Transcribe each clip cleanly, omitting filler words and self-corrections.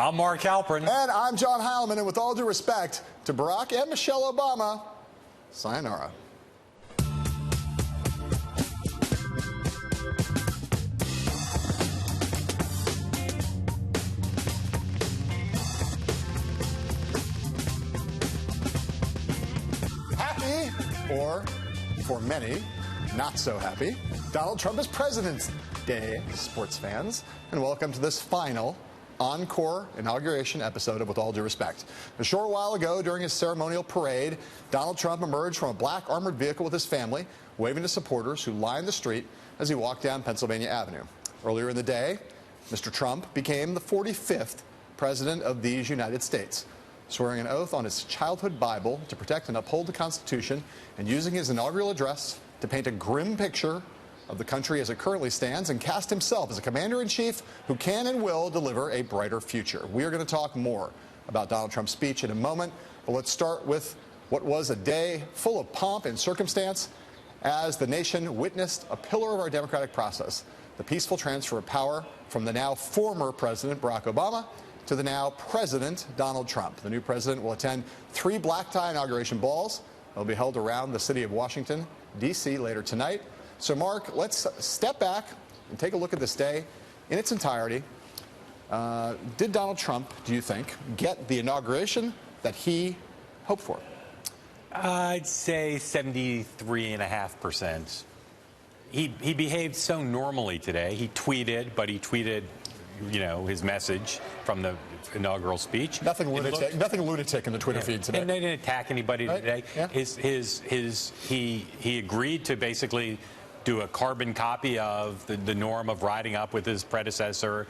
I'm Mark Halperin. And I'm John Heilemann, and with all due respect to Barack and Michelle Obama, sayonara. Happy, or for many, not so happy, Donald Trump is President's Day, sports fans, and welcome to this final encore inauguration episode of With All Due Respect. A short while ago, during his ceremonial parade, Donald Trump emerged from a black armored vehicle with his family, waving to supporters who lined the street as he walked down Pennsylvania Avenue. Earlier in the day, Mr. Trump became the 45th president of these United States, swearing an oath on his childhood Bible to protect and uphold the Constitution and using his inaugural address to paint a grim picture of the country as it currently stands and cast himself as a commander-in-chief who can and will deliver a brighter future. We are going to talk more about Donald Trump's speech in a moment, but let's start with what was a day full of pomp and circumstance as the nation witnessed a pillar of our democratic process, the peaceful transfer of power from the now former President Barack Obama to the now President Donald Trump. The new president will attend 3 black-tie inauguration balls that will be held around the city of Washington, D.C. later tonight. So, Mark, let's step back and take a look at this day in its entirety. Did Donald Trump, do you think, get the inauguration that he hoped for? I'd say 73.5%. He behaved so normally today. He tweeted, but he tweeted, you know, his message from the inaugural speech. Nothing lunatic in the Twitter feed today. And they didn't attack anybody today. Yeah. He agreed to basically do a carbon copy of the norm of riding up with his predecessor,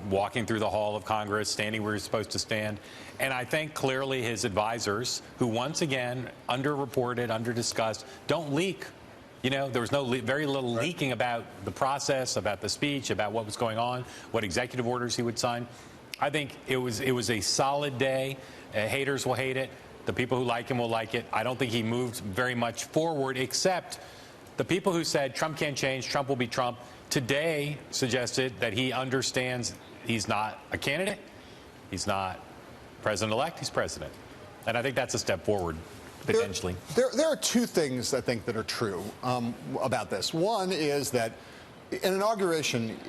walking through the hall of Congress, standing where he's supposed to stand. And I think clearly his advisors, who once again underreported, underdiscussed, don't leak. You know, there was very little leaking about the process, about the speech, about what was going on, what executive orders he would sign. I think it was a solid day. Haters will hate it. The people who like him will like it. I don't think he moved very much forward, except the people who said Trump can't change, Trump will be Trump, today suggested that he understands he's not a candidate, he's not president-elect, he's president. And I think that's a step forward, potentially. There are 2 things, I think, that are true about this. One is that an inauguration,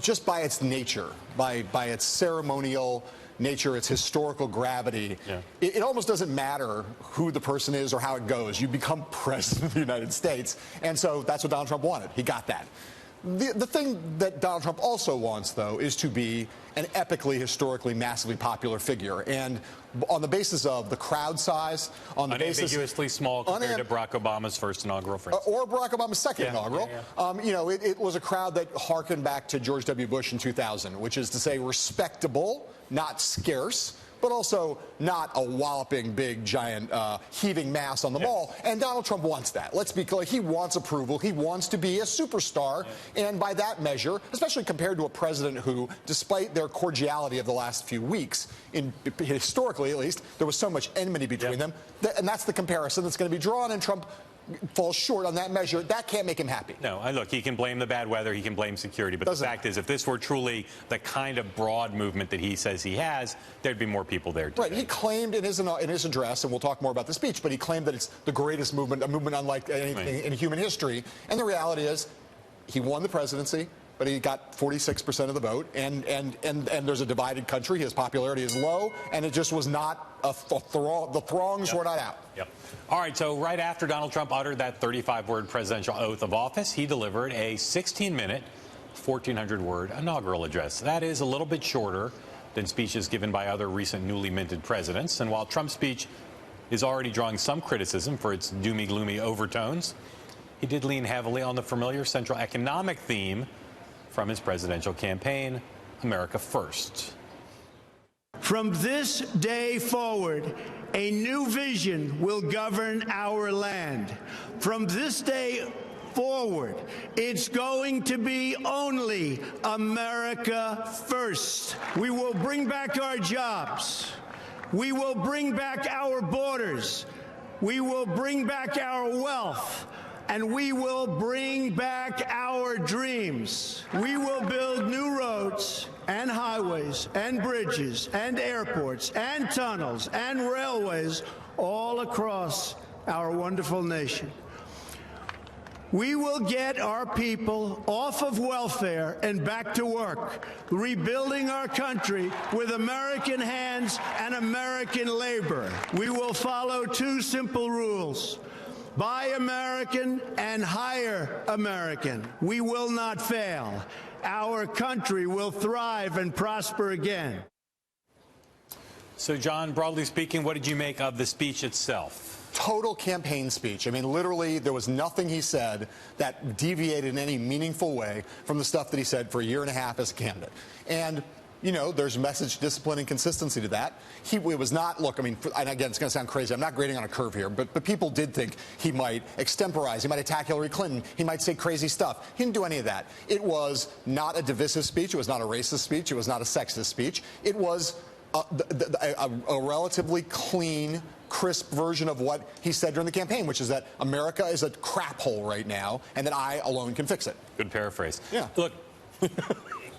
just by its nature, by its ceremonial nature, its historical gravity, it almost doesn't matter who the person is or how it goes. You become president of the United States. And so that's what Donald Trump wanted. He got that. The thing that Donald Trump also wants, though, is to be an epically, historically, massively popular figure. And on the basis of the crowd size, on the unambiguously small compared to Barack Obama's first inaugural, for instance. Or Barack Obama's second inaugural. You know, it was a crowd that harkened back to George W. Bush in 2000, which is to say respectable, not scarce, but also not a walloping, big, giant, heaving mass on the mall. And Donald Trump wants that. Let's be clear. He wants approval. He wants to be a superstar. And by that measure, especially compared to a president who, despite their cordiality of the last few weeks, historically at least, there was so much enmity between them. And that's the comparison that's going to be drawn. And Trump falls short on that measure. That can't make him happy. No, and look, he can blame the bad weather, he can blame security, but the fact is, if this were truly the kind of broad movement that he says he has, there'd be more people there today. Right. He claimed in his address, and we'll talk more about the speech, but he claimed that it's the greatest movement, a movement unlike anything in human history. And the reality is, he won the presidency, but he got 46% of the vote, and there's a divided country. His popularity is low, and it just was not the throngs were not out. All right, so right after Donald Trump uttered that 35-word presidential oath of office, he delivered a 16-minute, 1,400-word inaugural address. That is a little bit shorter than speeches given by other recent newly minted presidents. And while Trump's speech is already drawing some criticism for its doomy-gloomy overtones, he did lean heavily on the familiar central economic theme from his presidential campaign, America First. From this day forward, a new vision will govern our land. From this day forward, it's going to be only America first. We will bring back our jobs. We will bring back our borders. We will bring back our wealth. and we will bring back our dreams. We will build new roads and highways and bridges and airports and tunnels and railways all across our wonderful nation. We will get our people off of welfare and back to work, rebuilding our country with American hands and American labor. We will follow two simple rules: buy American and hire American. We will not fail. Our country will thrive and prosper again. So, John, broadly speaking, what did you make of the speech itself? Total campaign speech. I mean, literally, there was nothing he said that deviated in any meaningful way from the stuff that he said for a year and a half as a candidate. And, you know, there's message discipline and consistency to that. It was not, look, I mean, and again, it's going to sound crazy. I'm not grading on a curve here, but people did think he might extemporize. He might attack Hillary Clinton. He might say crazy stuff. He didn't do any of that. It was not a divisive speech. It was not a racist speech. It was not a sexist speech. It was a relatively clean, crisp version of what he said during the campaign, which is that America is a crap hole right now and that I alone can fix it. Good paraphrase. Yeah. Look,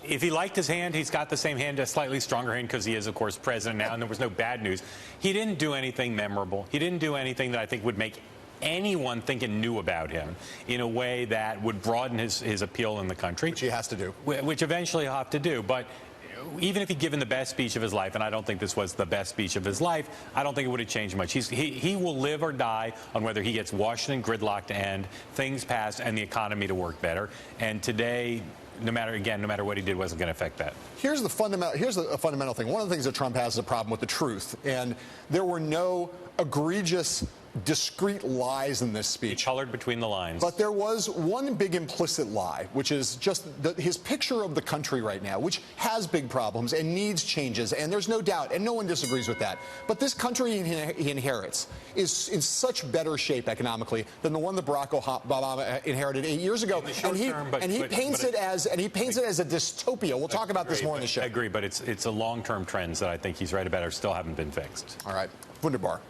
if he liked his hand, he's got the same hand, a slightly stronger hand, because he is, of course, president now, and there was no bad news. He didn't do anything memorable. He didn't do anything that I think would make anyone thinking new about him in a way that would broaden his appeal in the country. Which he has to do. Which eventually he'll have to do. But even if he'd given the best speech of his life, and I don't think this was the best speech of his life, I don't think it would have changed much. He will live or die on whether he gets Washington gridlocked to end, things passed, and the economy to work better. And today, no matter what he did, wasn't going to affect that. Here's a fundamental thing. One of the things that Trump has is a problem with the truth. And there were no egregious, discrete lies in this speech. He colored between the lines. But there was one big implicit lie, which is just his picture of the country right now, which has big problems and needs changes, and there's no doubt, and no one disagrees with that. But this country he inherits is in such better shape economically than the one that Barack Obama inherited 8 years ago. And he paints it as a dystopia. We'll talk about this more in the show. I agree, but it's a long-term trends that I think he's right about or still haven't been fixed. All right. Wunderbar.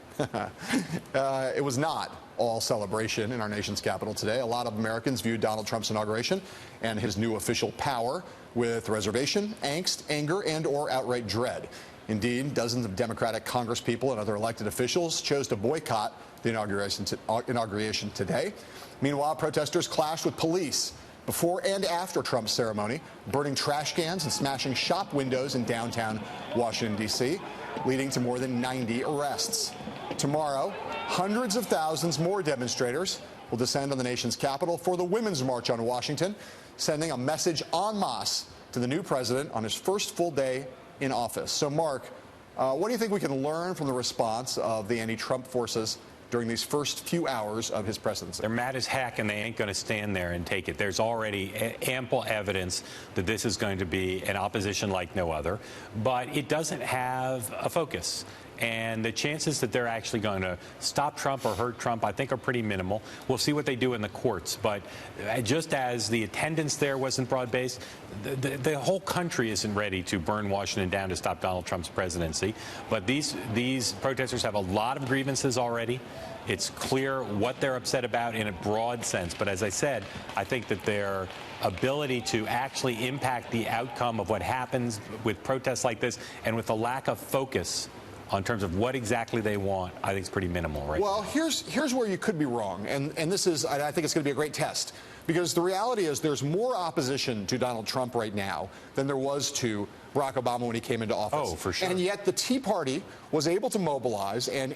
It was not all celebration in our nation's capital today. A lot of Americans viewed Donald Trump's inauguration and his new official power with reservation, angst, anger, and/or outright dread. Indeed, dozens of Democratic congresspeople and other elected officials chose to boycott the inauguration today. Meanwhile, protesters clashed with police before and after Trump's ceremony, burning trash cans and smashing shop windows in downtown Washington, D.C., leading to more than 90 arrests. Tomorrow, hundreds of thousands more demonstrators will descend on the nation's capital for the Women's March on Washington, sending a message en masse to the new president on his first full day in office. So, Mark, what do you think we can learn from the response of the anti-Trump forces during these first few hours of his presidency? They're mad as heck, and they ain't going to stand there and take it. There's already ample evidence that this is going to be an opposition like no other, but it doesn't have a focus. And the chances that they're actually going to stop Trump or hurt Trump, I think, are pretty minimal. We'll see what they do in the courts. But just as the attendance there wasn't broad-based, the whole country isn't ready to burn Washington down to stop Donald Trump's presidency. But these protesters have a lot of grievances already. It's clear what they're upset about in a broad sense. But as I said, I think that their ability to actually impact the outcome of what happens with protests like this and with the lack of focus on terms of what exactly they want, I think it's pretty minimal right now. Well, here's where you could be wrong, and this is, I think it's going to be a great test, because the reality is there's more opposition to Donald Trump right now than there was to Barack Obama when he came into office. Oh, for sure. And yet the Tea Party was able to mobilize and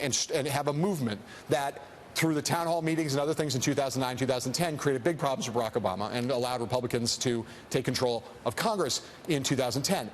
have a movement that, through the town hall meetings and other things in 2009, 2010, created big problems for Barack Obama and allowed Republicans to take control of Congress in 2010.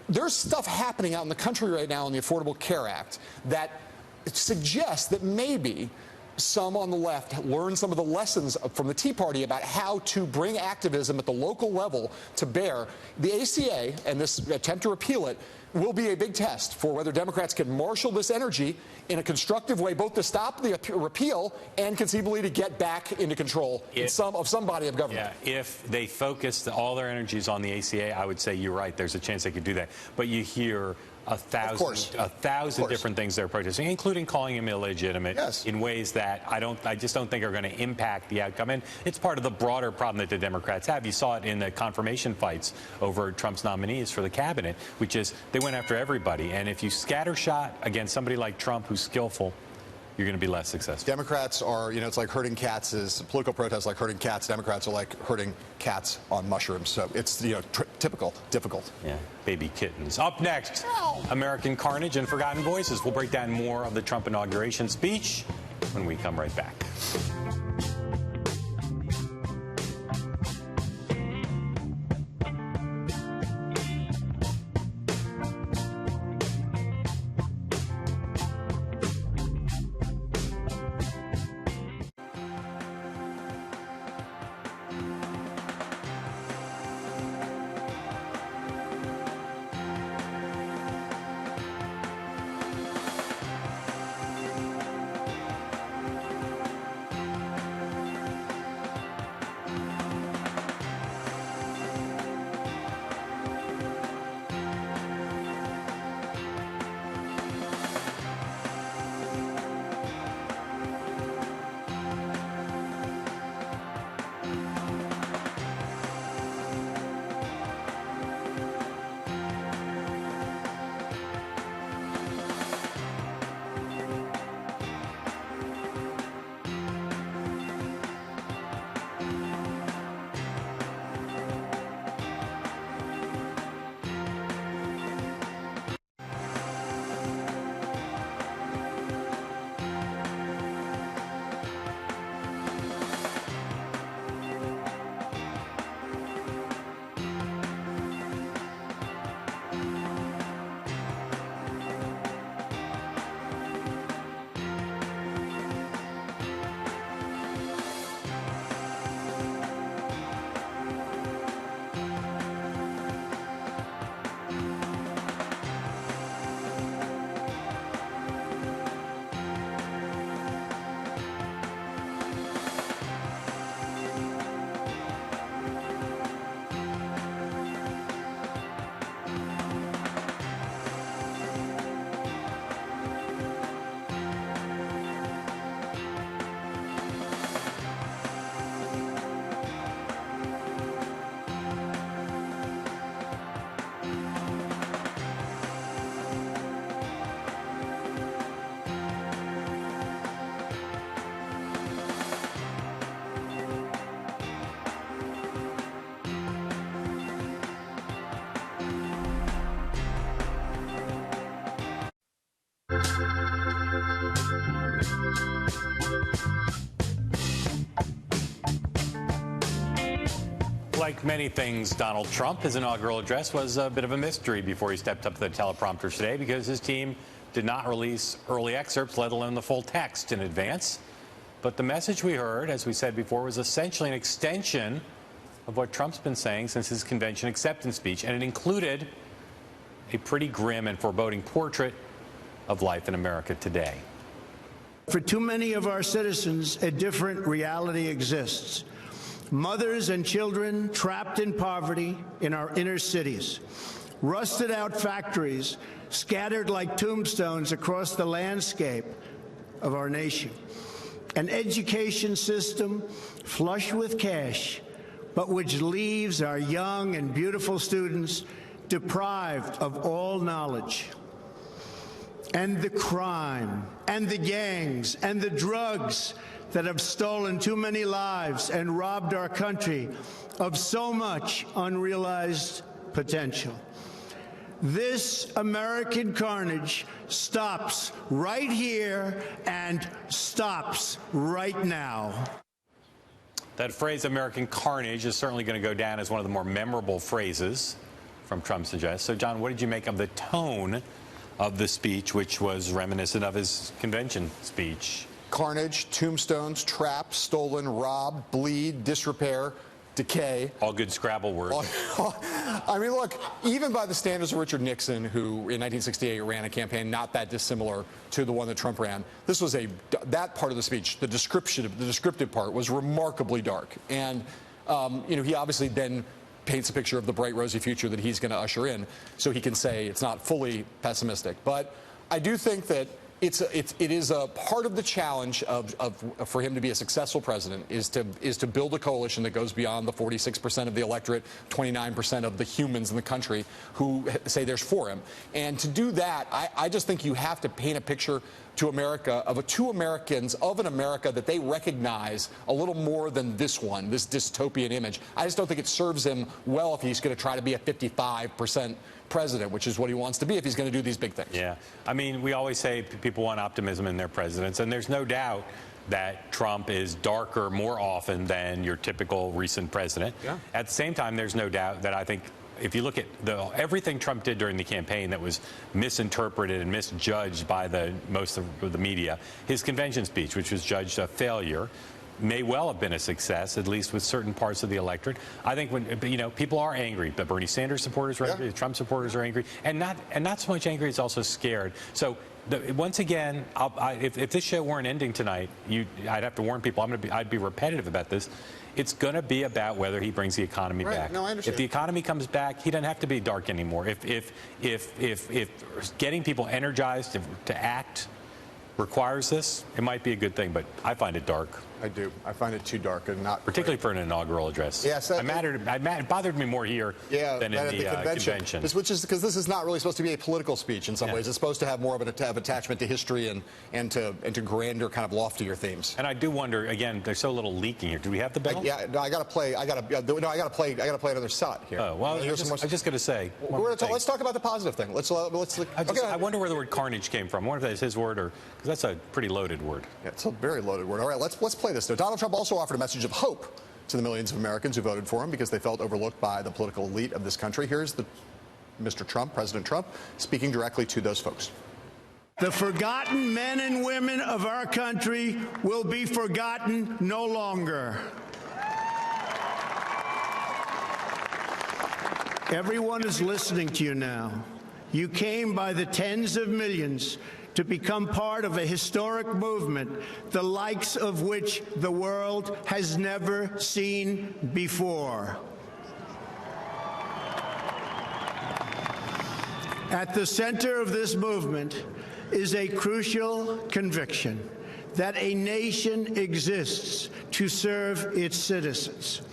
There's stuff happening out in the country right now in the Affordable Care Act that suggests that maybe some on the left learned some of the lessons from the Tea Party about how to bring activism at the local level to bear. The ACA and this attempt to repeal it will be a big test for whether Democrats can marshal this energy in a constructive way, both to stop the repeal and conceivably to get back into control of some body of government. Yeah, if they focused all their energies on the ACA, I would say you're right. There's a chance they could do that. But you hear a thousand different things they're protesting, including calling him illegitimate in ways that I just don't think are going to impact the outcome. And it's part of the broader problem that the Democrats have. You saw it in the confirmation fights over Trump's nominees for the cabinet, which is they went after everybody. And if you scattershot against somebody like Trump who's skillful, you're going to be less successful. Democrats are, it's like herding cats. Political protests like herding cats. Democrats are like herding cats on mushrooms. So it's, typical, difficult. Yeah, baby kittens. Up next, American carnage and forgotten voices. We'll break down more of the Trump inauguration speech when we come right back. Like many things, Donald Trump, his inaugural address was a bit of a mystery before he stepped up to the teleprompter today because his team did not release early excerpts, let alone the full text in advance. But the message we heard, as we said before, was essentially an extension of what Trump's been saying since his convention acceptance speech, and it included a pretty grim and foreboding portrait of life in America today. For too many of our citizens, a different reality exists. Mothers and children trapped in poverty in our inner cities, rusted out factories scattered like tombstones across the landscape of our nation, an education system flush with cash, but which leaves our young and beautiful students deprived of all knowledge. And the crime, and the gangs, and the drugs that have stolen too many lives and robbed our country of so much unrealized potential. This American carnage stops right here and stops right now. That phrase, American carnage, is certainly going to go down as one of the more memorable phrases from Trump's address. So, John, what did you make of the tone of the speech, which was reminiscent of his convention speech? Carnage, tombstones, trapped, stolen, robbed, bleed, disrepair, decay. All good Scrabble words. I mean, look, even by the standards of Richard Nixon, who in 1968 ran a campaign not that dissimilar to the one that Trump ran, this was that part of the speech, the descriptive part, was remarkably dark. And, he obviously then paints a picture of the bright, rosy future that he's going to usher in, so he can say it's not fully pessimistic. But I do think that it is a part of the challenge for him to be a successful president is to build a coalition that goes beyond the 46% of the electorate, 29% of the humans in the country who say they're for him. And to do that, I just think you have to paint a picture to America of two Americans of an America that they recognize a little more than this dystopian image. I just don't think it serves him well if he's going to try to be a 55% president, which is what he wants to be if he's going to do these big things. Yeah. I mean, we always say people want optimism in their presidents, and there's no doubt that Trump is darker more often than your typical recent president. Yeah. At the same time, there's no doubt that I think if you look at everything Trump did during the campaign that was misinterpreted and misjudged by most of the media, his convention speech, which was judged a failure, may well have been a success, at least with certain parts of the electorate. I think when people are angry, the Bernie Sanders supporters are angry, the Trump supporters are angry, and not so much angry, it's also scared. So once again, if this show weren't ending tonight, I'd have to warn people. I'd be repetitive about this. It's going to be about whether he brings the economy back. No, I understand. If the economy comes back, he doesn't have to be dark anymore. If getting people energized to act requires this, it might be a good thing, but I find it dark. I do. I find it too dark and not particularly for an inaugural address. Yes, it bothered me more here than in the convention. Which is because this is not really supposed to be a political speech in some ways. It's supposed to have more of an attachment to history and to grander, kind of loftier themes. And I do wonder again. There's so little leaking here. Do we have the bell? No, I got to play. I got to play another shot here. Oh well, I'm just going to say. Let's talk about the positive thing. I wonder where the word carnage came from. I wonder if that's his word or because that's a pretty loaded word. Yeah, it's a very loaded word. All right, let's play this. Though Donald Trump also offered a message of hope to the millions of Americans who voted for him because they felt overlooked by the political elite of this country. Here's Mr. Trump, President Trump, speaking directly to those folks. The forgotten men and women of our country will be forgotten no longer. Everyone is listening to you now. You came by the tens of millions to become part of a historic movement, the likes of which the world has never seen before. At the center of this movement is a crucial conviction that a nation exists to serve its citizens.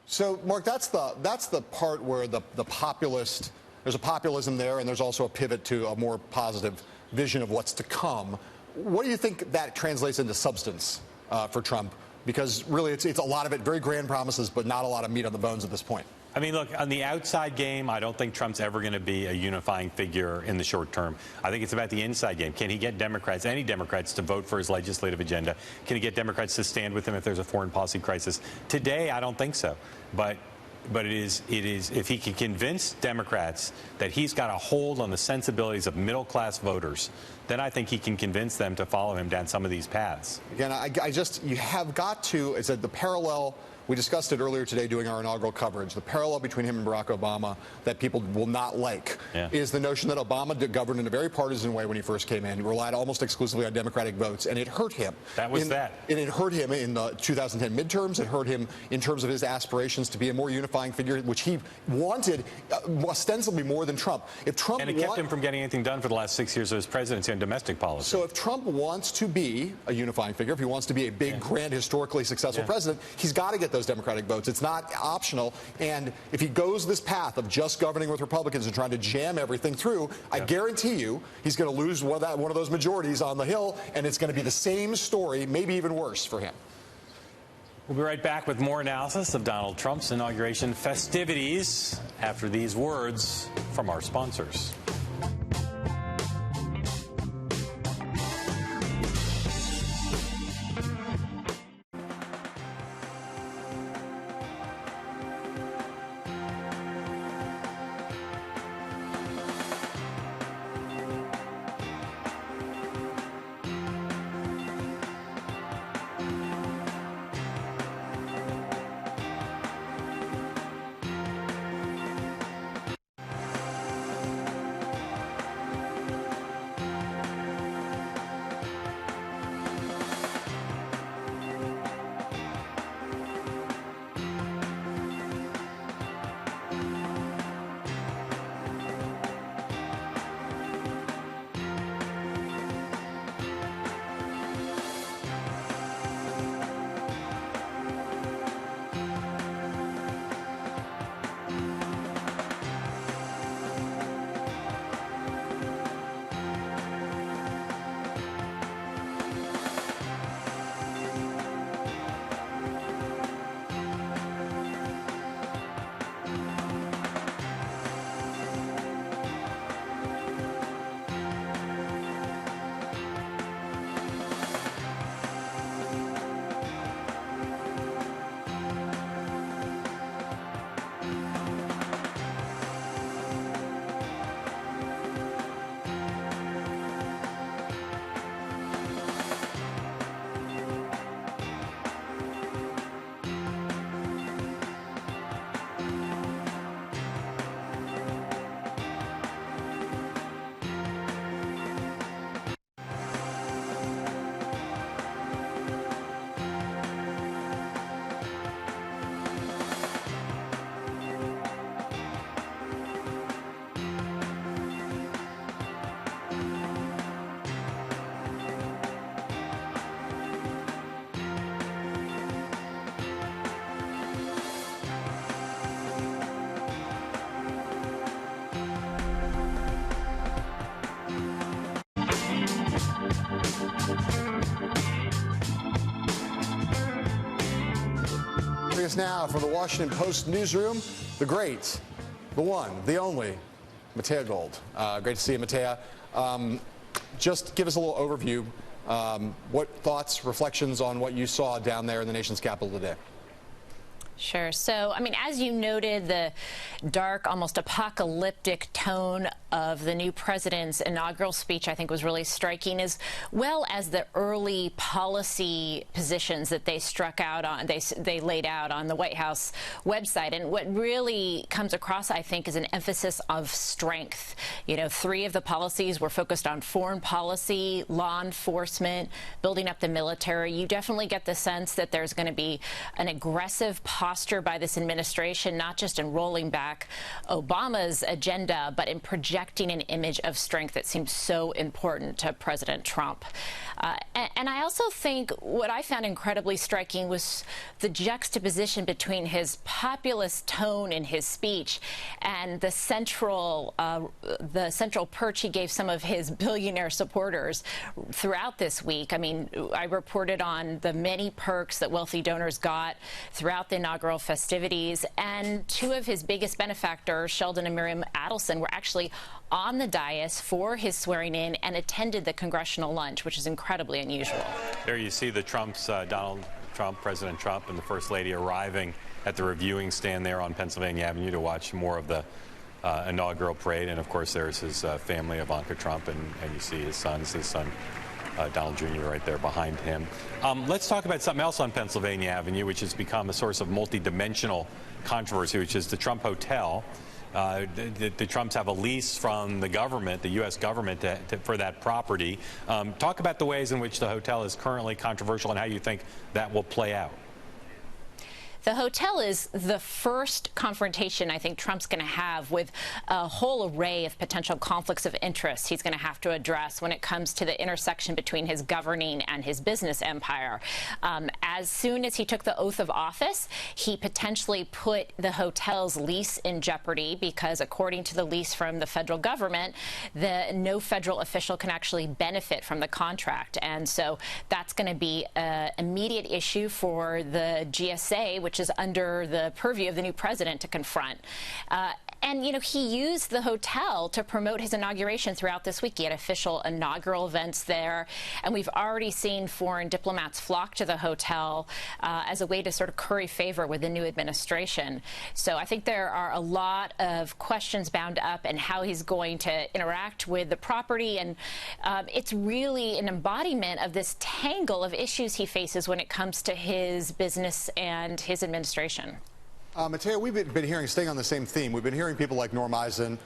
So, Mark, that's the part where there's a populism there, and there's also a pivot to a more positive vision of what's to come. What do you think that translates into substance for Trump? Because really, it's a lot of it, very grand promises, but not a lot of meat on the bones at this point. I mean, look, on the outside game, I don't think Trump's ever going to be a unifying figure in the short term. I think it's about the inside game. Can he get Democrats, any Democrats, to vote for his legislative agenda? Can he get Democrats to stand with him if there's a foreign policy crisis? Today, I don't think so. But it is if he can convince Democrats that he's got a hold on the sensibilities of middle-class voters, then I think he can convince them to follow him down some of these paths. Again, you have got to, it's the parallel. We discussed it earlier today doing our inaugural coverage. The parallel between him and Barack Obama that people will not like is the notion that Obama governed in a very partisan way when he first came in. He relied almost exclusively on Democratic votes, and it hurt him. And it hurt him in the 2010 midterms. It hurt him in terms of his aspirations to be a more unifying figure, which he wanted ostensibly more than Trump. If Trump and it kept him from getting anything done for the last 6 years of his presidency on domestic policy. So if Trump wants to be a unifying figure, if he wants to be a big, grand, historically successful president, he's got to get those Democratic votes. It's not optional. And if he goes this path of just governing with Republicans and trying to jam everything through, I guarantee you he's going to lose one of those majorities on the Hill, and it's going to be the same story, maybe even worse for him. We'll be right back with more analysis of Donald Trump's inauguration festivities after these words from our sponsors. Joining us now from the Washington Post newsroom, the great, the one, the only, Matea Gold. Great to see you, Matea. Just give us a little overview. What thoughts, reflections on what you saw down there in the nation's capital today? Sure. So, I mean, as you noted, the dark, almost apocalyptic tone of the new president's inaugural speech, I think, was really striking, as well as the early policy positions that they struck out on, they laid out on the White House website. And what really comes across, I think, is an emphasis of strength. You know, 3 of the policies were focused on foreign policy, law enforcement, building up the military. You definitely get the sense that there's going to be an aggressive posture by this administration, not just in rolling back Obama's agenda, but in projecting an image of strength that seems so important to President Trump. And I also think what I found incredibly striking was the juxtaposition between his populist tone in his speech and the central perch he gave some of his billionaire supporters throughout this week. I mean, I reported on the many perks that wealthy donors got throughout the inaugural festivities, and 2 of his biggest benefactors, Sheldon and Miriam Adelson, were actually on the dais for his swearing in and attended the congressional lunch, which is incredibly unusual. There you see the Donald Trump, President Trump, and the First Lady arriving at the reviewing stand there on Pennsylvania Avenue to watch more of the inaugural parade. And of course, there's his family, Ivanka Trump, and you see his son Donald Jr. right there behind him. Let's talk about something else on Pennsylvania Avenue, which has become a source of multi-dimensional controversy, which is the Trump Hotel. The Trumps have a lease from the government, the U.S. government, for that property. Talk about the ways in which the hotel is currently controversial and how you think that will play out. The hotel is the first confrontation I think Trump's going to have with a whole array of potential conflicts of interest he's going to have to address when it comes to the intersection between his governing and his business empire. As soon as he took the oath of office, he potentially put the hotel's lease in jeopardy because, according to the lease from the federal government, no federal official can actually benefit from the contract. And so that's going to be an immediate issue for the GSA, which is under the purview of the new president to confront. And, you know, he used the hotel to promote his inauguration throughout this week. He had official inaugural events there. And we've already seen foreign diplomats flock to the hotel as a way to sort of curry favor with the new administration. So I think there are a lot of questions bound up in how he's going to interact with the property. And it's really an embodiment of this tangle of issues he faces when it comes to his business and his administration. Matea, we've been hearing, staying on the same theme, we've been hearing people like Norm Eisen,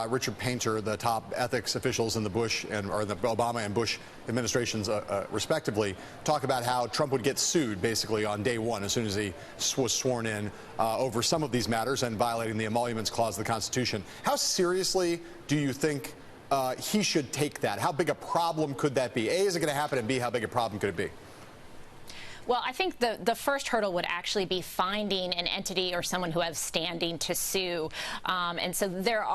Richard Painter, the top ethics officials in the the Obama and Bush administrations, respectively, talk about how Trump would get sued basically on day one as soon as he was sworn in over some of these matters and violating the emoluments clause of the Constitution. How seriously do you think he should take that? How big a problem could that be? A, is it going to happen? And B, how big a problem could it be? Well, I think the first hurdle would actually be finding an entity or someone who has standing to sue. And so there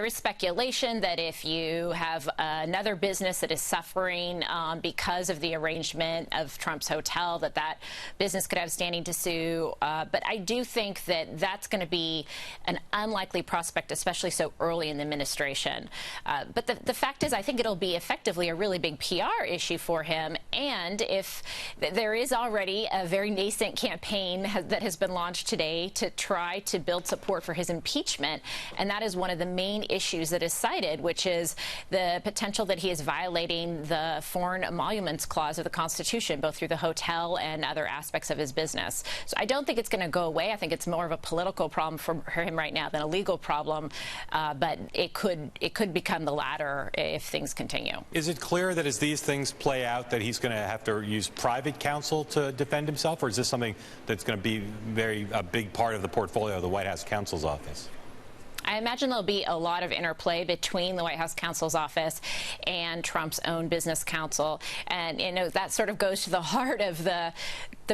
is speculation that if you have another business that is suffering because of the arrangement of Trump's hotel, that business could have standing to sue. But I do think that that's going to be an unlikely prospect, especially so early in the administration. But the fact is, I think it'll be effectively a really big PR issue for him. And if there is already a very nascent campaign that has been launched today to try to build support for his impeachment, and that is one of the main issues that is cited, which is the potential that he is violating the foreign emoluments clause of the Constitution, both through the hotel and other aspects of his business. So I don't think it's going to go away. I think it's more of a political problem for him right now than a legal problem, but it could become the latter if things continue. Is it clear that as these things play out that he's going to have to use private counsel to defend himself, or is this something that's going to be a big part of the portfolio of the White House counsel's office? I imagine there'll be a lot of interplay between the White House counsel's office and Trump's own business counsel. And, you know, that sort of goes to the heart of the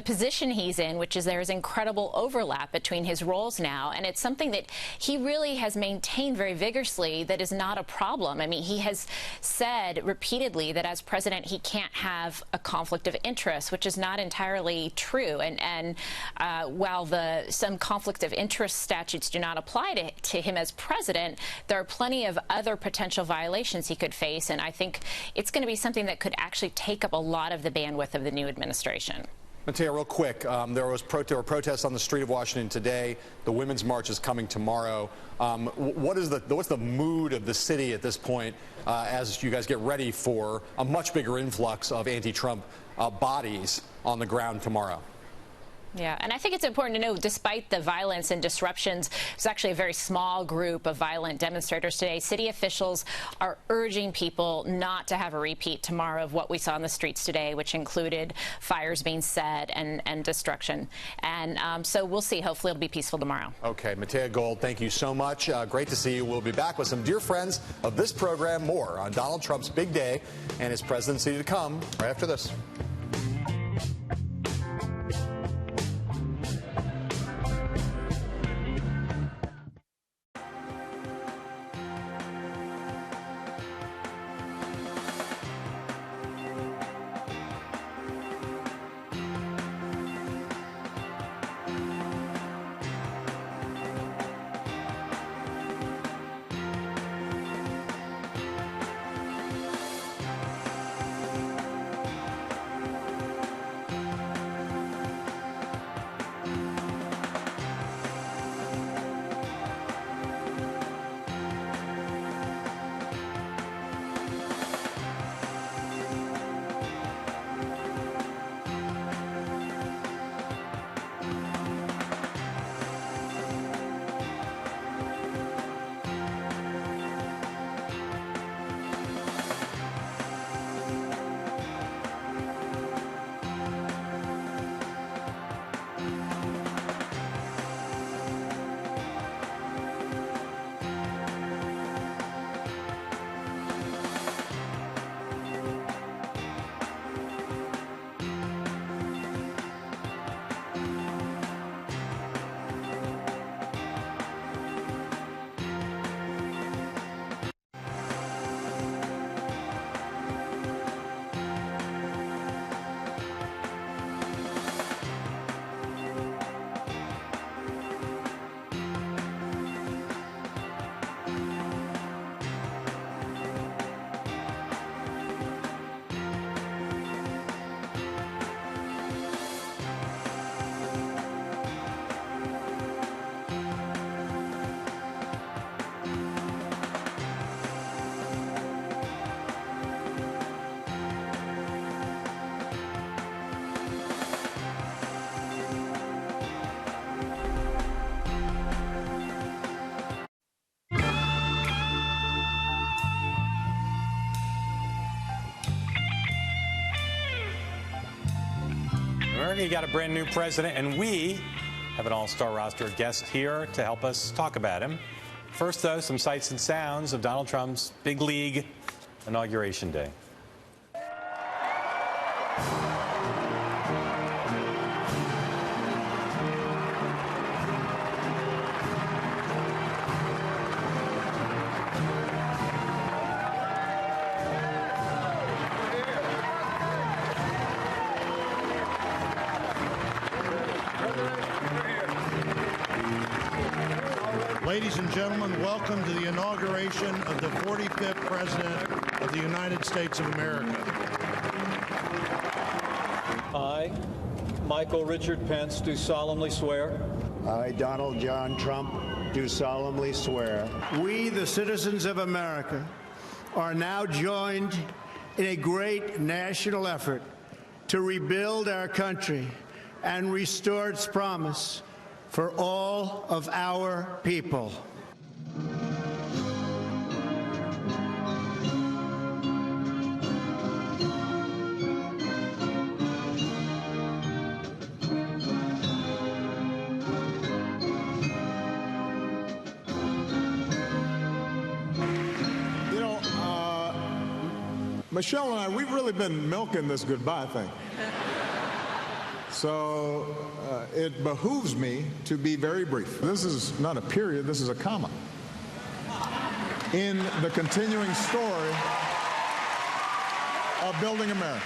position he's in, which is there is incredible overlap between his roles now. And it's something that he really has maintained very vigorously that is not a problem. I mean, he has said repeatedly that as president, he can't have a conflict of interest, which is not entirely true. And while some conflict of interest statutes do not apply to him as president, there are plenty of other potential violations he could face. And I think it's going to be something that could actually take up a lot of the bandwidth of the new administration. Mattea, real quick, there were protests on the street of Washington today. The Women's March is coming tomorrow. What's the mood of the city at this point as you guys get ready for a much bigger influx of anti-Trump bodies on the ground tomorrow? Yeah, and I think it's important to know, despite the violence and disruptions, it's actually a very small group of violent demonstrators today. City officials are urging people not to have a repeat tomorrow of what we saw in the streets today, which included fires being set and destruction. And so we'll see. Hopefully it'll be peaceful tomorrow. Okay, Mattea Gold, thank you so much. Great to see you. We'll be back with some dear friends of this program, more on Donald Trump's big day and his presidency to come right after this. You got a brand new president, and we have an all-star roster of guests here to help us talk about him. First, though, some sights and sounds of Donald Trump's big league Inauguration Day. Ladies and gentlemen, welcome to the inauguration of the 45th President of the United States of America. I, Michael Richard Pence, do solemnly swear. I, Donald John Trump, do solemnly swear. We, the citizens of America, are now joined in a great national effort to rebuild our country and restore its promise for all of our people. Michelle and I, we've really been milking this goodbye thing. So it behooves me to be very brief. This is not a period, this is a comma in the continuing story of building America.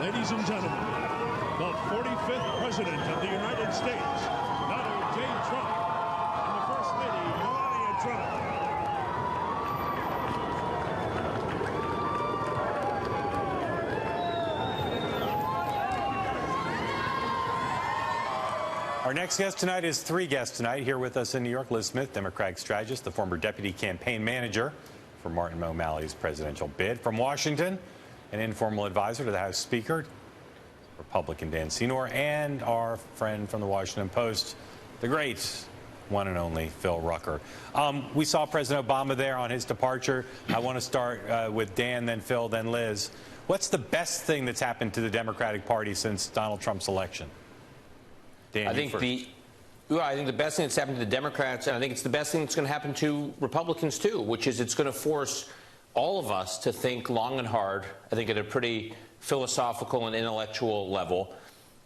Ladies and gentlemen, the 45th President of the United States, Donald J. Trump, and the First Lady, Melania Trump. Our next guest tonight is three guests tonight. Here with us in New York, Liz Smith, Democratic strategist, the former deputy campaign manager for Martin O'Malley's presidential bid. From Washington, an informal advisor to the House Speaker, Republican Dan Senor, and our friend from the Washington Post, the great one and only Phil Rucker. We saw President Obama there on his departure. I want to start with Dan, then Phil, then Liz. What's the best thing that's happened to the Democratic Party since Donald Trump's election? Dan, I think the best thing that's happened to the Democrats, and I think it's the best thing that's going to happen to Republicans too, which is it's going to force all of us to think long and hard, I think at a pretty philosophical and intellectual level,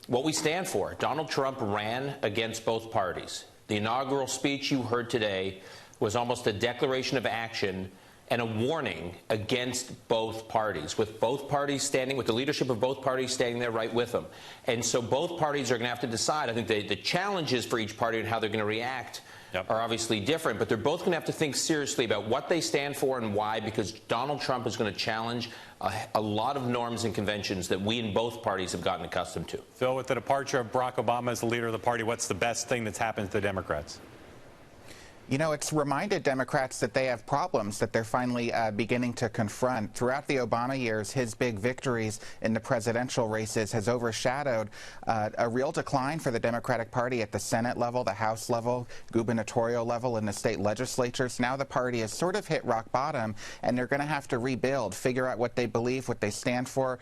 what we stand for. Donald Trump ran against both parties. The inaugural speech you heard today was almost a declaration of action and a warning against both parties, with both parties standing, with the leadership of both parties standing there right with them. And so both parties are going to have to decide. I think the challenges for each party and how they're going to react are obviously different, but they're both going to have to think seriously about what they stand for and why, because Donald Trump is going to challenge a lot of norms and conventions that we in both parties have gotten accustomed to. Phil, with the departure of Barack Obama as the leader of the party, what's the best thing that's happened to the Democrats? You know, it's reminded Democrats that they have problems that they're finally beginning to confront. Throughout the Obama years, his big victories in the presidential races has overshadowed a real decline for the Democratic Party at the Senate level, the House level, gubernatorial level, and the state legislatures. Now the party has sort of hit rock bottom, and they're going to have to rebuild, figure out what they believe, what they stand for,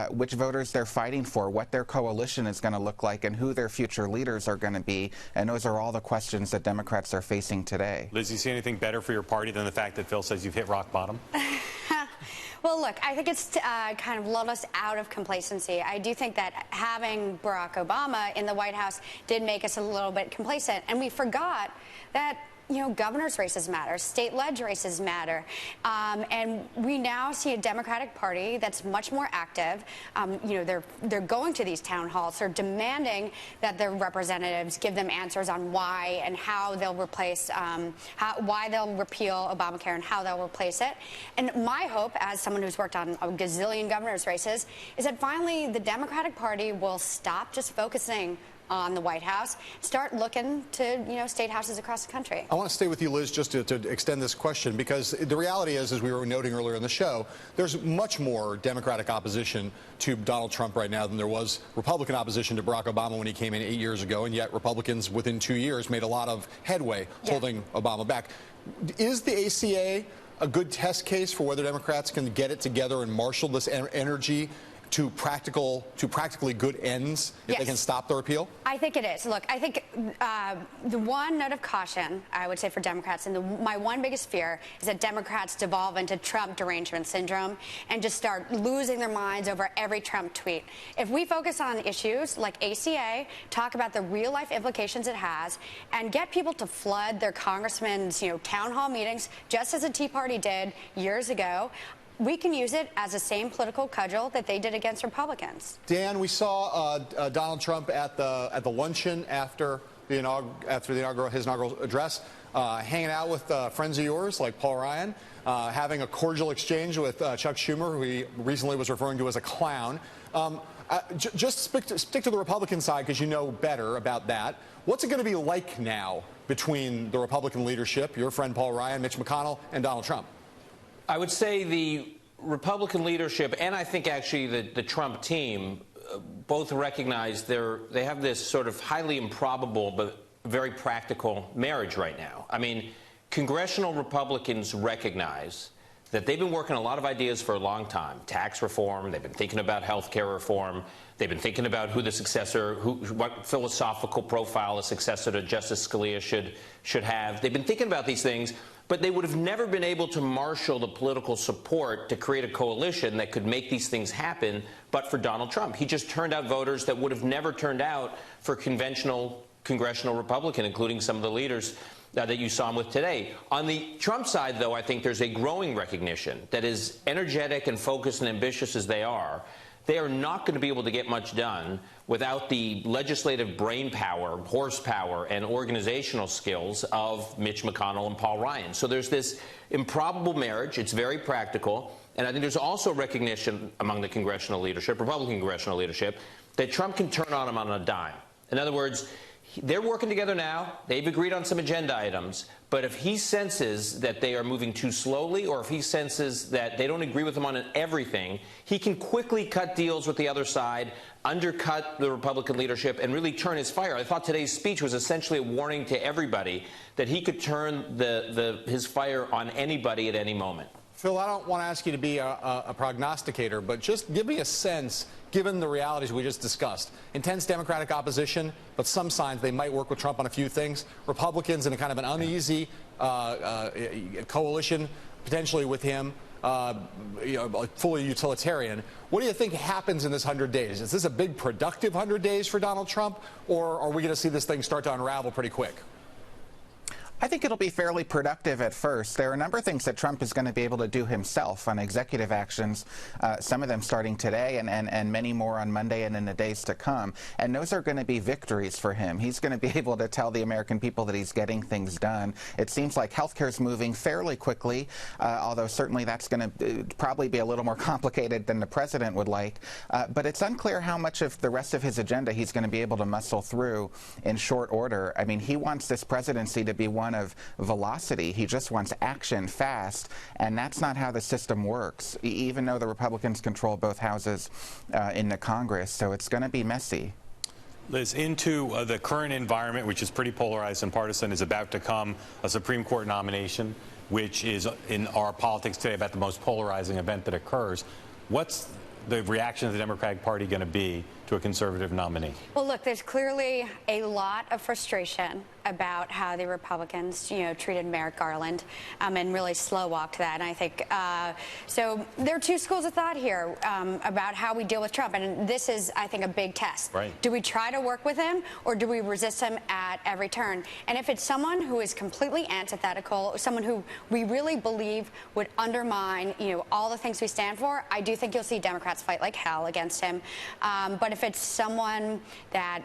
which voters they're fighting for, what their coalition is going to look like, and who their future leaders are going to be. And those are all the questions that Democrats are facing today. Liz, you see anything better for your party than the fact that Phil says you've hit rock bottom? Well, look, I think it's kind of lulled us out of complacency. I do think that having Barack Obama in the White House did make us a little bit complacent, and we forgot that, you know, governor's races matter, state ledge races matter, and we now see a Democratic Party that's much more active. You know, they're going to these town halls, they're demanding that their representatives give them answers on why and how they'll replace, why they'll repeal Obamacare and how they'll replace it. And my hope, as someone who's worked on a gazillion governor's races, is that finally the Democratic Party will stop just focusing on the White House, start looking to, you know, state houses across the country. I want to stay with you, Liz, just to extend this question, because the reality is, as we were noting earlier in the show, there's much more Democratic opposition to Donald Trump right now than there was Republican opposition to Barack Obama when he came in 8 years ago, and yet Republicans within 2 years made a lot of headway holding Obama back. Is the ACA a good test case for whether Democrats can get it together and marshal this energy to practically good ends if they can stop the repeal? I think it is. Look, I think the one note of caution, I would say, for Democrats, and my one biggest fear is that Democrats devolve into Trump derangement syndrome and just start losing their minds over every Trump tweet. If we focus on issues like ACA, talk about the real-life implications it has, and get people to flood their congressmen's, you know, town hall meetings, just as the Tea Party did years ago, we can use it as the same political cudgel that they did against Republicans. Dan, we saw Donald Trump at the luncheon after his inaugural address, hanging out with friends of yours like Paul Ryan, having a cordial exchange with Chuck Schumer, who he recently was referring to as a clown. Just stick to the Republican side, because you know better about that. What's it going to be like now between the Republican leadership, your friend Paul Ryan, Mitch McConnell, and Donald Trump? I would say the Republican leadership, and I think actually the Trump team, both recognize they have this sort of highly improbable but very practical marriage right now. I mean, congressional Republicans recognize that they've been working a lot of ideas for a long time. Tax reform, they've been thinking about health care reform, they've been thinking about who the successor, what philosophical profile a successor to Justice Scalia should have. They've been thinking about these things, but they would have never been able to marshal the political support to create a coalition that could make these things happen but for Donald Trump. He just turned out voters that would have never turned out for conventional congressional Republican, including some of the leaders that you saw him with today. On the Trump side, though, I think there's a growing recognition that as energetic and focused and ambitious as they are not going to be able to get much done without the legislative brain power, horsepower, and organizational skills of Mitch McConnell and Paul Ryan. So there's this improbable marriage. It's very practical. And I think there's also recognition among the congressional leadership, Republican congressional leadership, that Trump can turn on him on a dime. In other words, they're working together now. They've agreed on some agenda items. But if he senses that they are moving too slowly, or if he senses that they don't agree with him on everything, he can quickly cut deals with the other side, undercut the Republican leadership, and really turn his fire. I thought today's speech was essentially a warning to everybody that he could turn his fire on anybody at any moment. Phil, I don't want to ask you to be a prognosticator, but just give me a sense, given the realities we just discussed. Intense Democratic opposition, but some signs they might work with Trump on a few things. Republicans in a kind of an uneasy coalition, potentially with him, fully utilitarian. What do you think happens in this 100 days? Is this a big productive 100 days for Donald Trump, or are we going to see this thing start to unravel pretty quick? I think it'll be fairly productive at first. There are a number of things that Trump is going to be able to do himself on executive actions, some of them starting today and many more on Monday and in the days to come. And those are going to be victories for him. He's going to be able to tell the American people that he's getting things done. It seems like healthcare is moving fairly quickly, although certainly that's going to probably be a little more complicated than the president would like. But it's unclear how much of the rest of his agenda he's going to be able to muscle through in short order. I mean, he wants this presidency to be one of velocity. He just wants action fast, and that's not how the system works, even though the Republicans control both houses in the Congress, so it's going to be messy. Liz, into the current environment, which is pretty polarized and partisan, is about to come a Supreme Court nomination, which is in our politics today about the most polarizing event that occurs. What's the reaction of the Democratic Party going to be to a conservative nominee? Well, look, there's clearly a lot of frustration about how the Republicans, treated Merrick Garland and really slow-walked that. And I think so. There are two schools of thought here about how we deal with Trump, and this is, I think, a big test. Right. Do we try to work with him, or do we resist him at every turn? And if it's someone who is completely antithetical, someone who we really believe would undermine, all the things we stand for, I do think you'll see Democrats fight like hell against him. But if it's someone that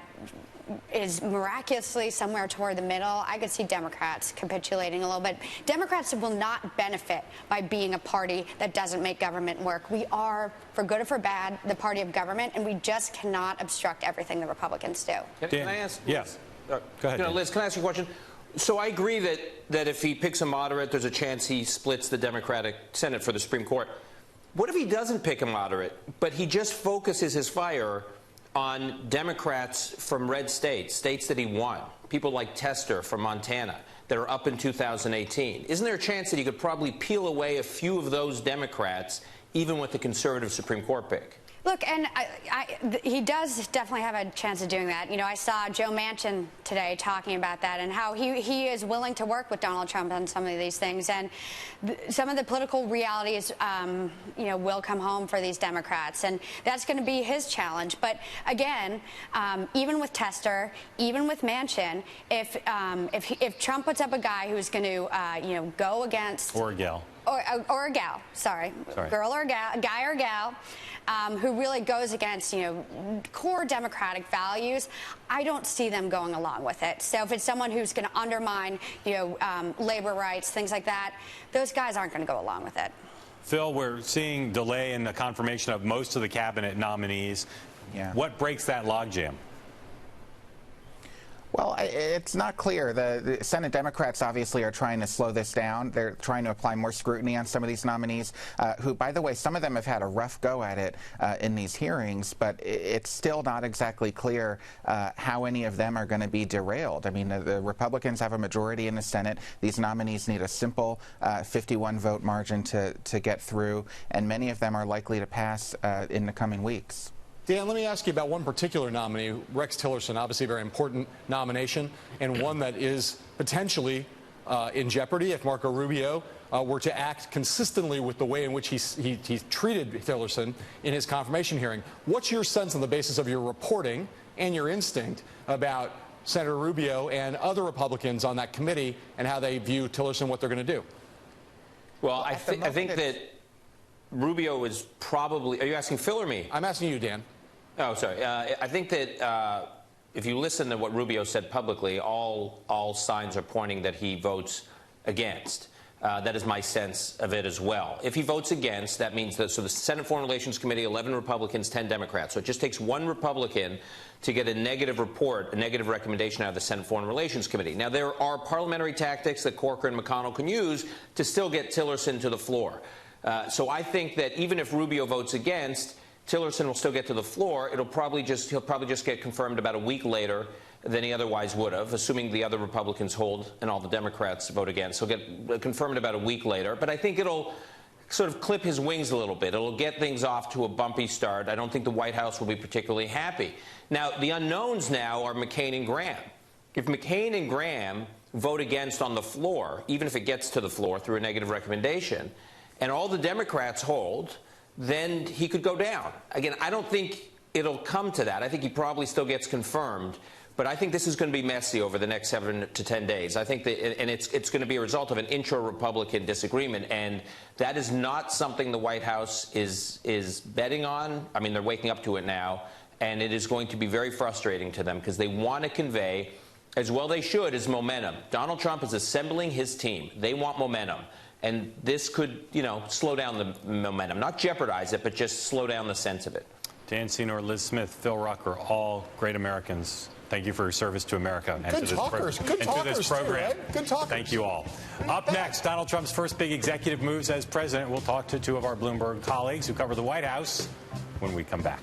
is miraculously somewhere toward the middle, I could see Democrats capitulating a little bit. Democrats will not benefit by being a party that doesn't make government work. We are, for good or for bad, the party of government, and we just cannot obstruct everything the Republicans do. Can I ask? Yes. Go ahead. Liz, can I ask you a question? So I agree that if he picks a moderate, there's a chance he splits the Democratic Senate for the Supreme Court. What if he doesn't pick a moderate, but he just focuses his fire on Democrats from red states that he won, people like Tester from Montana that are up in 2018? Isn't there a chance that he could probably peel away a few of those Democrats, even with the conservative Supreme Court pick? Look, and he does definitely have a chance of doing that. I saw Joe Manchin today talking about that and how he is willing to work with Donald Trump on some of these things. And some of the political realities, will come home for these Democrats. And that's going to be his challenge. But again, even with Tester, even with Manchin, if Trump puts up a guy who's going to, go against... Or a gal. Or a gal, sorry. Girl or gal, guy or gal, who really goes against, core democratic values, I don't see them going along with it. So if it's someone who's going to undermine, labor rights, things like that, those guys aren't going to go along with it. Phil, we're seeing delay in the confirmation of most of the cabinet nominees. Yeah. What breaks that logjam? Well, it's not clear. The Senate Democrats obviously are trying to slow this down. They're trying to apply more scrutiny on some of these nominees, who, by the way, some of them have had a rough go at it in these hearings, but it's still not exactly clear how any of them are going to be derailed. I mean, the Republicans have a majority in the Senate. These nominees need a simple 51-vote margin to get through, and many of them are likely to pass in the coming weeks. Dan, let me ask you about one particular nominee, Rex Tillerson, obviously a very important nomination, and one that is potentially in jeopardy if Marco Rubio were to act consistently with the way in which he treated Tillerson in his confirmation hearing. What's your sense on the basis of your reporting and your instinct about Senator Rubio and other Republicans on that committee and how they view Tillerson, what they're going to do? Well, I think that Rubio is probably... Are you asking Phil or me? I'm asking you, Dan. Oh, sorry. I think that if you listen to what Rubio said publicly, all signs are pointing that he votes against. That is my sense of it as well. If he votes against, that means that, so the Senate Foreign Relations Committee, 11 Republicans, 10 Democrats. So it just takes one Republican to get a negative report, a negative recommendation out of the Senate Foreign Relations Committee. Now, there are parliamentary tactics that Corker and McConnell can use to still get Tillerson to the floor. So I think that even if Rubio votes against, Tillerson will still get to the floor. He'll probably just get confirmed about a week later than he otherwise would have, assuming the other Republicans hold and all the Democrats vote against. He'll get confirmed about a week later. But I think it'll sort of clip his wings a little bit. It'll get things off to a bumpy start. I don't think the White House will be particularly happy. Now, the unknowns now are McCain and Graham. If McCain and Graham vote against on the floor, even if it gets to the floor through a negative recommendation, and all the Democrats hold, then he could go down. Again, I don't think it'll come to that. I think he probably still gets confirmed. But I think this is going to be messy over the next 7 to 10 days. I think that, and it's going to be a result of an intra-Republican disagreement, and that is not something the White House is betting on. I mean, they're waking up to it now, and it is going to be very frustrating to them because they want to convey, as well they should, is momentum. Donald Trump is assembling his team. They want momentum. And this could, slow down the momentum. Not jeopardize it, but just slow down the sense of it. Dan Senor, Liz Smith, Phil Rucker, all great Americans. Thank you for your service to America and to this program. Right? Good talkers. Thank you all. Up next, Donald Trump's first big executive moves as president. We'll talk to two of our Bloomberg colleagues who cover the White House when we come back.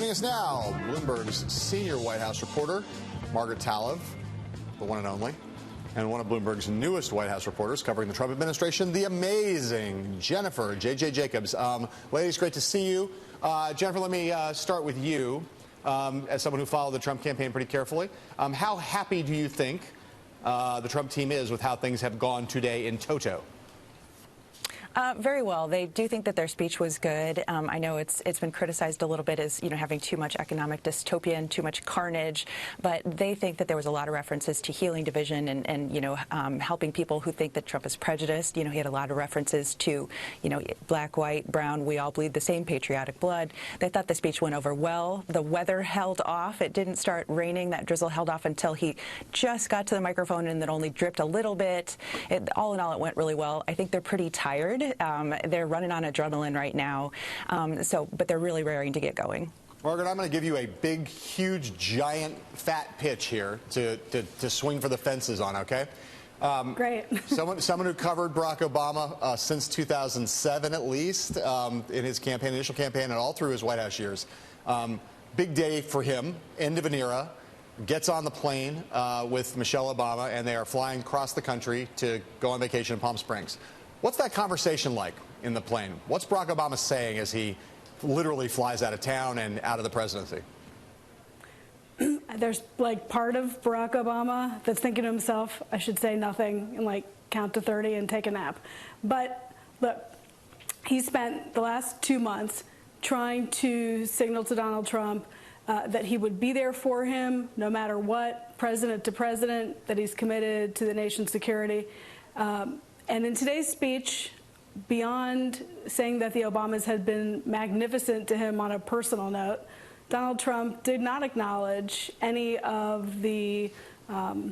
Joining us now, Bloomberg's senior White House reporter, Margaret Talev, the one and only, and one of Bloomberg's newest White House reporters covering the Trump administration, the amazing Jennifer J.J. Jacobs. Ladies, great to see you. Jennifer, let me start with you. As someone who followed the Trump campaign pretty carefully, how happy do you think the Trump team is with how things have gone today in toto? Very well. They do think that their speech was good. I know it's been criticized a little bit as, having too much economic dystopia and too much carnage, but they think that there was a lot of references to healing division and helping people who think that Trump is prejudiced. He had a lot of references to, black, white, brown, we all bleed the same patriotic blood. They thought the speech went over well. The weather held off. It didn't start raining. That drizzle held off until he just got to the microphone and then only dripped a little bit. All in all, it went really well. I think they're pretty tired. They're running on adrenaline right now, but they're really raring to get going. Margaret, I'm going to give you a big, huge, giant, fat pitch here to swing for the fences on, okay? Great. someone who covered Barack Obama since 2007 at least, in his initial campaign, and all through his White House years. Big day for him, end of an era. Gets on the plane with Michelle Obama, and they are flying across the country to go on vacation in Palm Springs. What's that conversation like in the plane? What's Barack Obama saying as he literally flies out of town and out of the presidency? There's part of Barack Obama that's thinking to himself, I should say nothing and count to 30 and take a nap. But look, he spent the last 2 months trying to signal to Donald Trump that he would be there for him no matter what, president to president, that he's committed to the nation's security. And in today's speech, beyond saying that the Obamas had been magnificent to him on a personal note, Donald Trump did not acknowledge any of the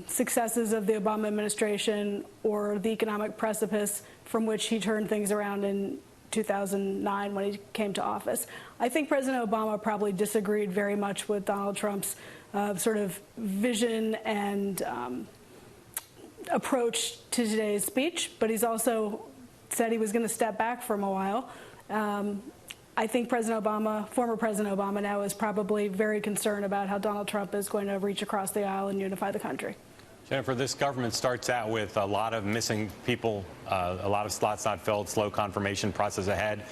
successes of the Obama administration or the economic precipice from which he turned things around in 2009 when he came to office. I think President Obama probably disagreed very much with Donald Trump's sort of vision and approach to today's speech, but he's also said he was going to step back from a while. I think former President Obama now is probably very concerned about how Donald Trump is going to reach across the aisle and unify the country. Jennifer, this government starts out with a lot of missing people, a lot of slots not filled, slow confirmation process ahead,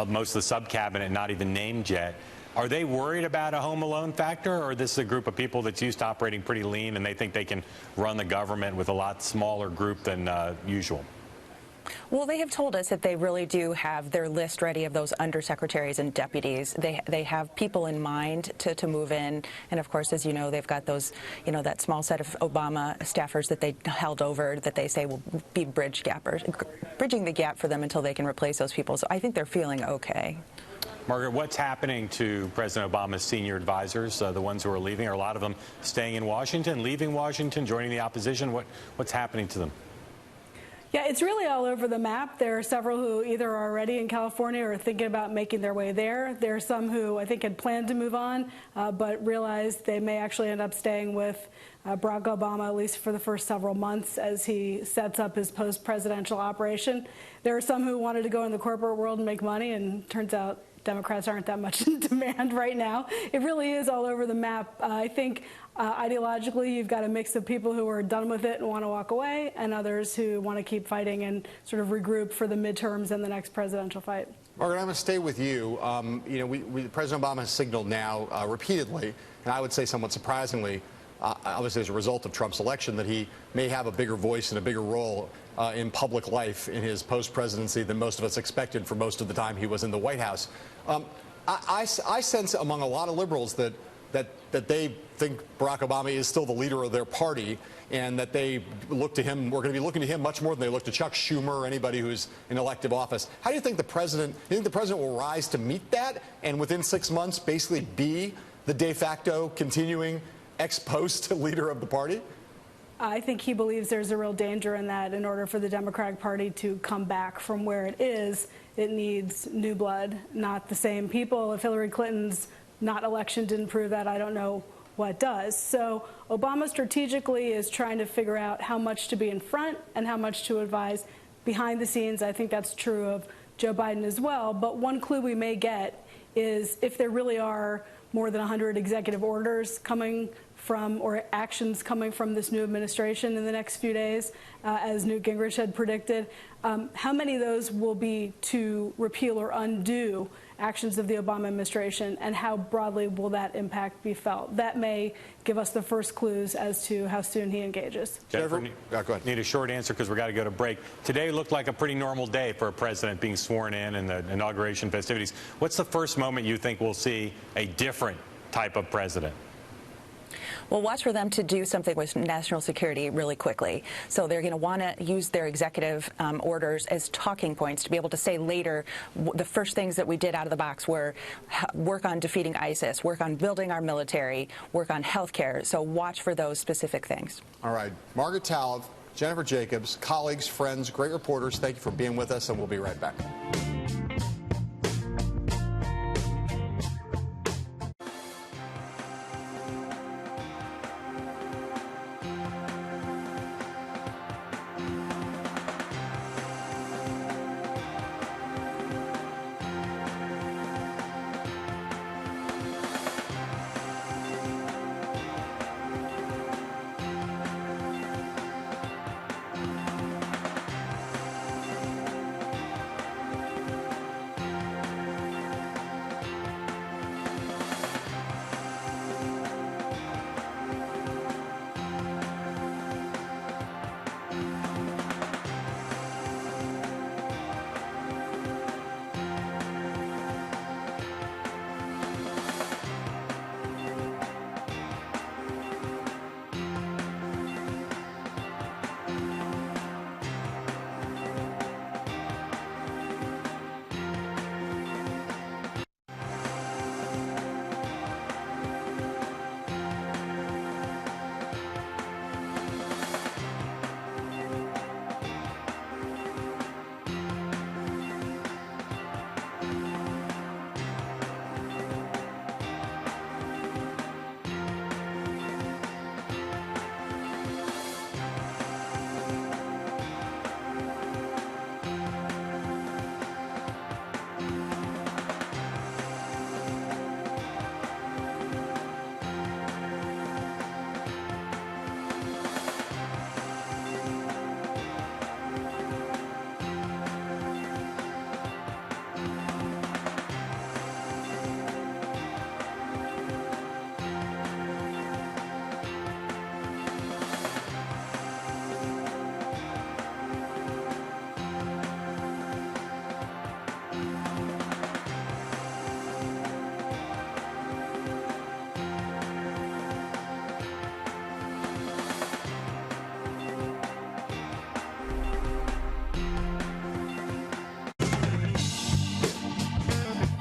most of the sub-cabinet not even named yet. Are they worried about a home alone factor, or this is a group of people that's used to operating pretty lean and they think they can run the government with a lot smaller group than usual? Well, they have told us that they really do have their list ready of those undersecretaries and deputies. They have people in mind to move in. And, of course, as you know, they've got those, that small set of Obama staffers that they held over that they say will be bridging the gap for them until they can replace those people. So I think they're feeling okay. Margaret, what's happening to President Obama's senior advisors, the ones who are leaving? Are a lot of them staying in Washington, leaving Washington, joining the opposition? What's happening to them? Yeah, it's really all over the map. There are several who either are already in California or are thinking about making their way there. There are some who I think had planned to move on, but realized they may actually end up staying with Barack Obama, at least for the first several months, as he sets up his post-presidential operation. There are some who wanted to go in the corporate world and make money, and turns out Democrats aren't that much in demand right now. It really is all over the map. I think ideologically you've got a mix of people who are done with it and want to walk away, and others who want to keep fighting and sort of regroup for the midterms and the next presidential fight. Margaret, I'm going to stay with you. President Obama has signaled now repeatedly, and I would say somewhat surprisingly, obviously as a result of Trump's election, that he may have a bigger voice and a bigger role in public life in his post-presidency than most of us expected for most of the time he was in the White House. I sense among a lot of liberals that they think Barack Obama is still the leader of their party, and that they look to him. We're going to be looking to him much more than they look to Chuck Schumer or anybody who's in elective office. How do you think the president will rise to meet that, and within 6 months basically be the de facto continuing ex post leader of the party? I think he believes there's a real danger in that. In order for the Democratic Party to come back from where it is, it needs new blood, not the same people. If Hillary Clinton's election didn't prove that, I don't know what does. So Obama strategically is trying to figure out how much to be in front and how much to advise behind the scenes. I think that's true of Joe Biden as well. But one clue we may get is if there really are more than 100 executive orders coming from, or actions coming from this new administration in the next few days, as Newt Gingrich had predicted. How many of those will be to repeal or undo actions of the Obama administration, and how broadly will that impact be felt? That may give us the first clues as to how soon he engages. Jennifer, go ahead. Need a short answer because we've got to go to break. Today looked like a pretty normal day for a president being sworn in and the inauguration festivities. What's the first moment you think we'll see a different type of president? Well, watch for them to do something with national security really quickly. So they're going to want to use their executive orders as talking points to be able to say later, the first things that we did out of the box were work on defeating ISIS, work on building our military, work on health care. So watch for those specific things. All right. Margaret Taleb, Jennifer Jacobs, colleagues, friends, great reporters, thank you for being with us, and we'll be right back.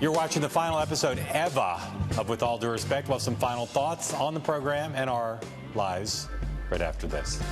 You're watching the final episode ever of With All Due Respect. We'll have some final thoughts on the program and our lives right after this.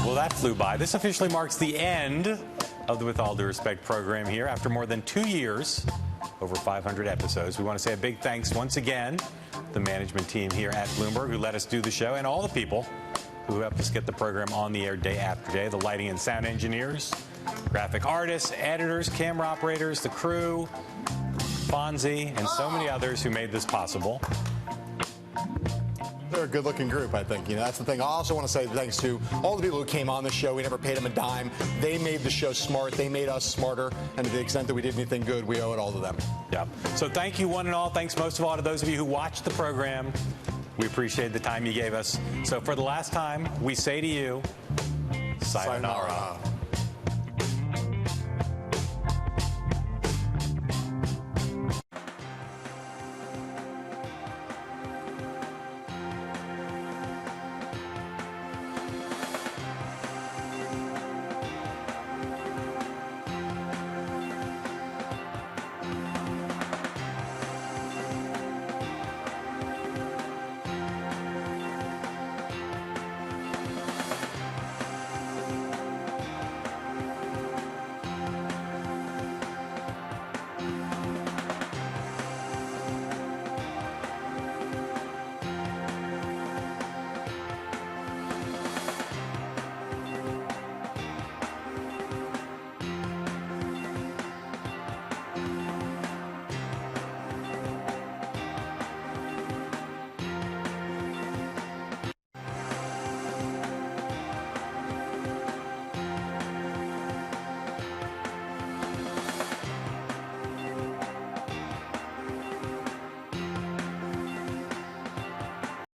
Well, that flew by. This officially marks the end of the With All Due Respect program here. After more than 2 years, over 500 episodes, we want to say a big thanks once again to the management team here at Bloomberg who let us do the show, and all the people who helped us get the program on the air day after day. The lighting and sound engineers, graphic artists, editors, camera operators, the crew, Fonzie, and so many others who made this possible. They're a good-looking group, I think. You know, that's the thing. I also want to say thanks to all the people who came on the show. We never paid them a dime. They made the show smart. They made us smarter. And to the extent that we did anything good, we owe it all to them. Yeah. So thank you, one and all. Thanks most of all to those of you who watched the program. We appreciate the time you gave us. So for the last time, we say to you, sayonara.